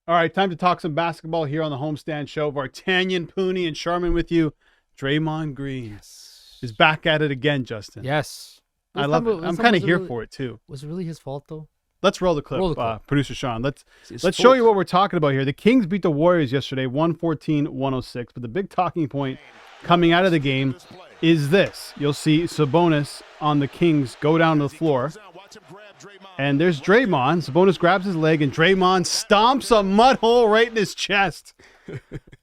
All right, time to talk some basketball here on the Homestand Show. Vartanian, Pooney, and Sharman with you. Draymond Green is back at it again, Justin. Yes. I love it. I'm kind of here for it, too. Was it really his fault, though? Let's roll the clip, Producer Sean. Let's show you what we're talking about here. The Kings beat the Warriors yesterday, 114-106. But the big talking point coming out of the game is this. You'll see Sabonis on the Kings go down to the floor. And there's Draymond. Sabonis grabs his leg, and Draymond stomps a mud hole right in his chest.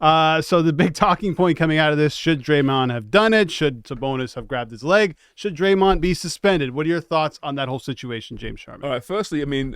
So the big talking point coming out of this, should Draymond have done it? Should Sabonis have grabbed his leg? Should Draymond be suspended? What are your thoughts on that whole situation, James Sharman? All right, firstly, I mean,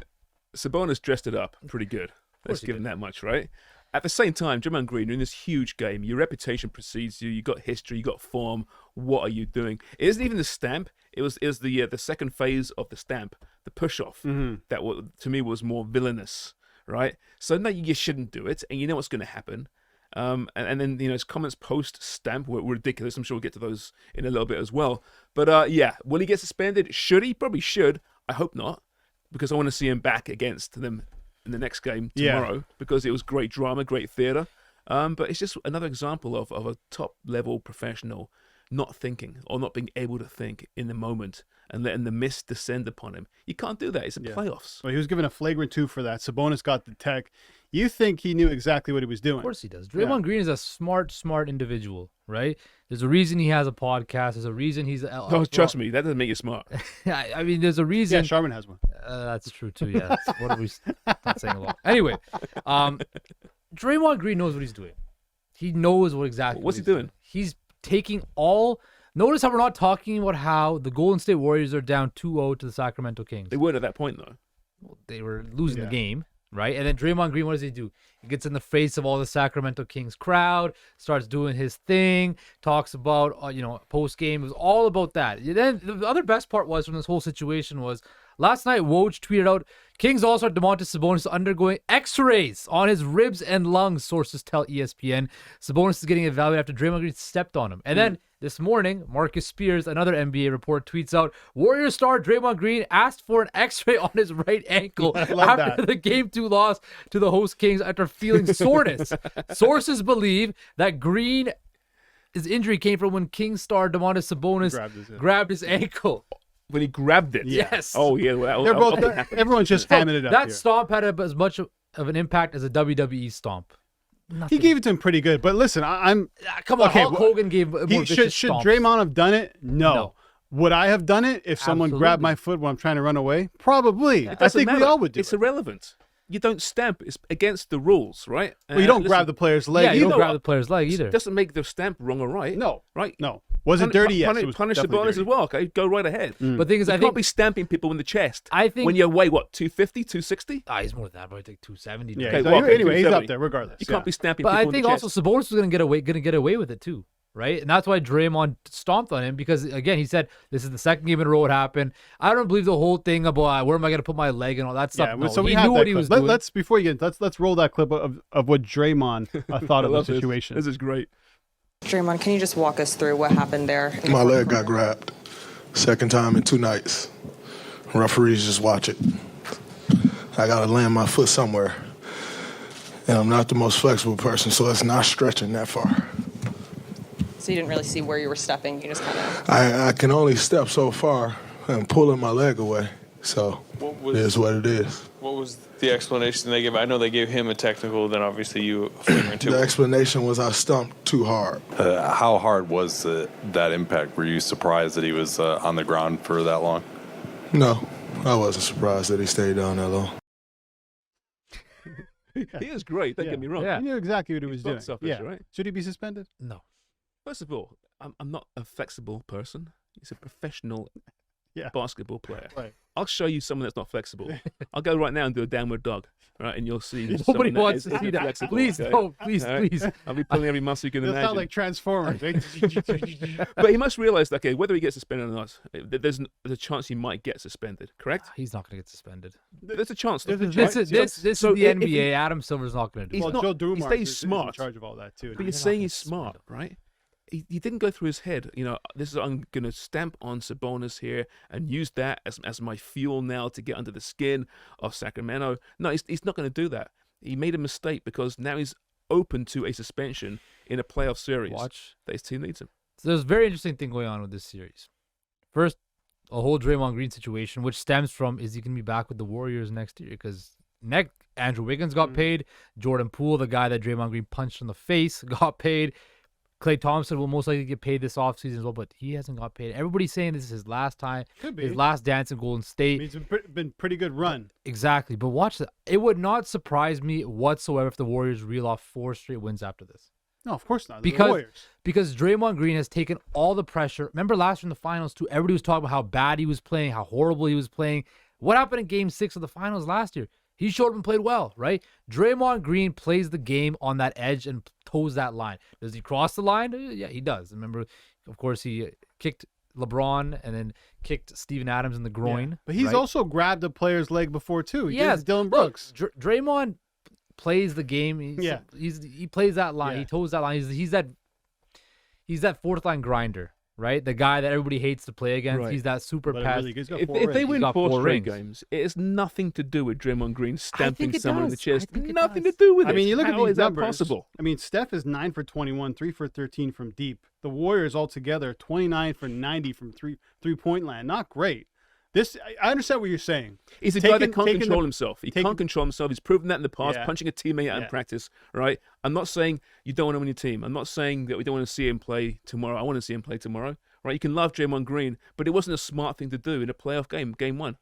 Sabonis dressed it up pretty good. Let's give him that much, right? At the same time, Draymond Green, you're in this huge game. Your reputation precedes you. You got history. You got form. What are you doing? It isn't even the stamp. It was the second phase of the stamp, the push-off. That to me was more villainous, right? So no, you shouldn't do it, and you know what's going to happen. And then his comments post stamp were ridiculous. I'm sure we'll get to those in a little bit as well. But yeah, will he get suspended? Should he? Probably should. I hope not, because I want to see him back against them in the next game tomorrow, because it was great drama, great theater. But it's just another example of a top level professional not thinking or not being able to think in the moment and letting the mist descend upon him. You can't do that. It's the playoffs. Well, he was given a flagrant 2 for that. Sabonis got the tech. You think he knew exactly what he was doing? Of course he does. Draymond Green is a smart individual, right? There's a reason he has a podcast. There's a reason he's... trust me, that doesn't make you smart. I mean, there's a reason... Yeah, Sharman has one. That's true, too, yeah. What are we not saying a lot? Anyway, Draymond Green knows what he's doing. He knows what's he doing? He's taking all... Notice how we're not talking about how the Golden State Warriors are down 2-0 to the Sacramento Kings. They weren't at that point, though. Well, they were losing the game, right? And then Draymond Green, what does he do? He gets in the face of all the Sacramento Kings crowd, starts doing his thing, talks about, post-game. It was all about that. And then the other best part was from this whole situation was last night, Woj tweeted out, Kings All-Star Domantas Sabonis undergoing x-rays on his ribs and lungs, sources tell ESPN. Sabonis is getting evaluated after Draymond Green stepped on him. And then this morning, Marcus Spears, another NBA report, tweets out, Warrior star Draymond Green asked for an x-ray on his right ankle after the Game 2 loss to the host Kings after feeling soreness. Sources believe that his injury came from when Kings star Domantas Sabonis grabbed his ankle. When he grabbed it. Yes. Oh, yeah. Well, they're both. Everyone's just hamming it up. That stomp had as much of an impact as a WWE stomp. He gave it to him pretty good. But listen, I'm... Come on, Hulk Hogan gave more vicious Should stomps. Draymond have done it? No. Would I have done it if someone grabbed my foot when I'm trying to run away? Probably. I think we all would do it. It's irrelevant. You don't stamp. It's against the rules, right? Well, you don't grab the player's leg. Yeah, you don't grab the player's leg either. It doesn't make the stamp wrong or right. No. Right? No. Was it dirty? Yes. Punish the bonus as well. Okay, go right ahead. But the thing is, I can't be stamping people in the chest. I think when you weigh what, 250, 260? He's more than that. Probably like 270. Yeah. Anyway, he's up there regardless. You can't be stamping people in the chest. But I think also Sabonis was going to get away with it too, right? And that's why Draymond stomped on him, because again he said this is the second game in a row it happened. I don't believe the whole thing about where am I going to put my leg and all that stuff. Yeah, no, so he knew what he was doing. Before you get, let's roll that clip of what Draymond thought of the situation. This is great. Draymond, can you just walk us through what happened there? My leg got grabbed. Second time in 2 nights. Referees just watch it. I got to land my foot somewhere. And I'm not the most flexible person, so it's not stretching that far. So you didn't really see where you were stepping. You just kind of... I can only step so far and pulling my leg away. So it is what it is. What was the explanation they gave? I know they gave him a technical, then obviously you a flagrant 2. The explanation was I stumped too hard. How hard was that impact? Were you surprised that he was on the ground for that long? No, I wasn't surprised that he stayed down that long. He is great, don't get me wrong. He knew exactly what he was doing. Selfish, right? Should he be suspended? No. First of all, I'm not a flexible person. He's a professional basketball player. Right. I'll show you someone that's not flexible. I'll go right now and do a downward dog, right? And you'll see. Nobody wants to see that. Please, don't. Please. I'll be pulling every muscle you can They'll imagine. sound like Transformers. But he must realize, okay, whether he gets suspended or not, there's a chance he might get suspended, correct? He's not going to get suspended. There's a chance. This is the NBA. Adam Silver's not going to do it. Joe Dumars stays smart. in charge of all that, too. But you're saying he's smart, right? He didn't go through his head, this is, I'm going to stamp on Sabonis here and use that as my fuel now to get under the skin of Sacramento. No, he's not going to do that. He made a mistake because now he's open to a suspension in a playoff series. Watch. That his team needs him. So there's a very interesting thing going on with this series. First, a whole Draymond Green situation, which stems from is he going to be back with the Warriors next year? Because Andrew Wiggins got paid. Jordan Poole, the guy that Draymond Green punched in the face, got paid. Klay Thompson will most likely get paid this offseason as well, but he hasn't got paid. Everybody's saying this is his last time, his last dance in Golden State. It's been pretty good run. Exactly, but watch that. It would not surprise me whatsoever if the Warriors reel off 4 straight wins after this. No, of course not. They're the Warriors. Because Draymond Green has taken all the pressure. Remember last year in the finals too, everybody was talking about how bad he was playing, how horrible he was playing. What happened in Game 6 of the finals last year? He showed up and played well, right? Draymond Green plays the game on that edge and toes that line. Does he cross the line? Yeah, he does. Remember, of course, he kicked LeBron and then kicked Steven Adams in the groin. Yeah. But he's also grabbed a player's leg before, too. He did Dylan Brooks. Look, Draymond plays the game. He plays that line. Yeah. He toes that line. He's that fourth line grinder. Right, the guy that everybody hates to play against. Right. He's that super pass. Really, if they win 4 straight games, it has nothing to do with Draymond Green stamping someone in the chest. Nothing to do with it. I mean, you look at these numbers. Possible? I mean, Steph is 9 for 21, 3 for 13 from deep. The Warriors altogether 29 for 90 from three-point land. Not great. I understand what you're saying. He's a guy that can't control himself. He can't control himself. He's proven that in the past, punching a teammate out in practice, right? I'm not saying you don't want him on your team. I'm not saying that we don't want to see him play tomorrow. I want to see him play tomorrow, right? You can love Draymond Green, but it wasn't a smart thing to do in a playoff game, Game 1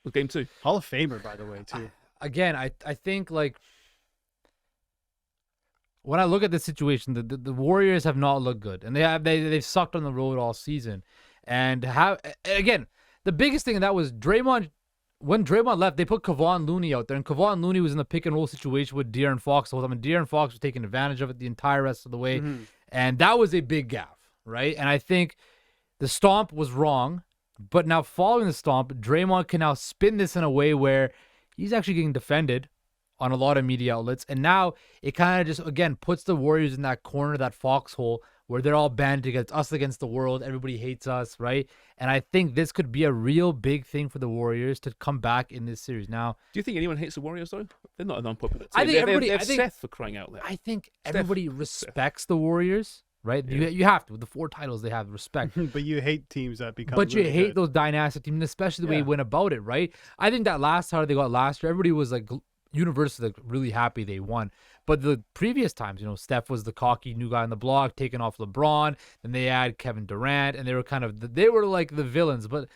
or Game 2. Hall of Famer, by the way, too. Again, I think, like, when I look at this situation, the Warriors have not looked good, and they've sucked on the road all season. And again, the biggest thing in that was Draymond. When Draymond left, they put Kevon Looney out there, and Kevon Looney was in the pick and roll situation with De'Aaron Fox the whole time, and De'Aaron Fox was taking advantage of it the entire rest of the way, and that was a big gaffe, right? And I think the stomp was wrong, but now following the stomp, Draymond can now spin this in a way where he's actually getting defended on a lot of media outlets, and now it kind of just, again, puts the Warriors in that corner, that foxhole, where they're all banded against us against the world. Everybody hates us, right? And I think this could be a real big thing for the Warriors to come back in this series. Now, do you think anyone hates the Warriors, though? They're not an unpopular team. I think everybody. They have Seth for crying out loud. I think everybody respects the Warriors, right? Yeah. You have to. With the 4 titles, they have respect. But you hate teams that become. But really you hate good. those dynastic teams, especially the way he went about it, right? I think that last title they got last year, everybody was like universally like really happy they won. But the previous times, Steph was the cocky new guy on the block, taking off LeBron. Then they had Kevin Durant, and they were like the villains. But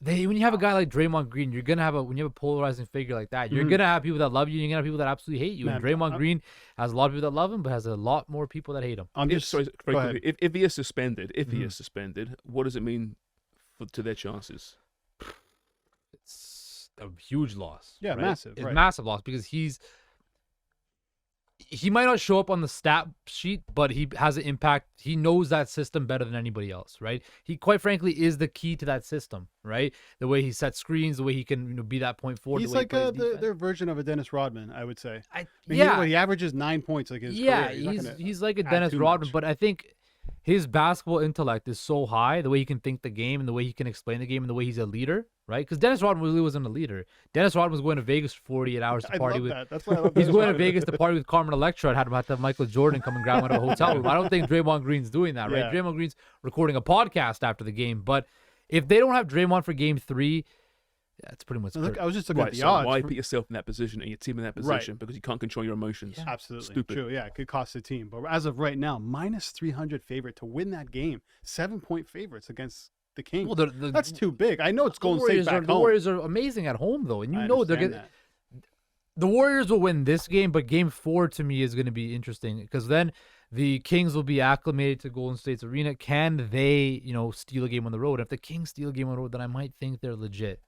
when you have a guy like Draymond Green, you're gonna have when you have a polarizing figure like that, you're gonna have people that love you, and you're gonna have people that absolutely hate you. And Draymond Green has a lot of people that love him, but has a lot more people that hate him. If he is suspended, what does it mean to their chances? It's a huge loss. Yeah, right? massive. It's massive loss because he might not show up on the stat sheet, but he has an impact. He knows that system better than anybody else, right? He, quite frankly, is the key to that system, right? The way he sets screens, the way he can be that point forward. He's like their version of a Dennis Rodman, I would say. He averages 9 points like his career. He's like a Dennis Rodman, but I think his basketball intellect is so high, the way he can think the game and the way he can explain the game and the way he's a leader, right? Because Dennis Rodman really wasn't a leader. Dennis Rodman was going to Vegas for 48 hours to party with. That's why I love he's going to Vegas to party with Carmen Electra and had to have Michael Jordan come and grab him out of a hotel room. I don't think Draymond Green's doing that, right? Yeah. Draymond Green's recording a podcast after the game. But if they don't have Draymond for Game 3, that's pretty much. I was just looking at the odds. Why put yourself in that position and your team in that position? Because you can't control your emotions. Yeah. Absolutely. Stupid. True. Yeah, it could cost the team. But as of right now, minus 300 favorite to win that game. 7-point favorites against the Kings. Well, that's too big. I know it's Golden State back home. The Warriors are amazing at home, though, and they're going to. The Warriors will win this game, but Game 4 to me is going to be interesting because then the Kings will be acclimated to Golden State's arena. Can they, steal a game on the road? If the Kings steal a game on the road, then I might think they're legit.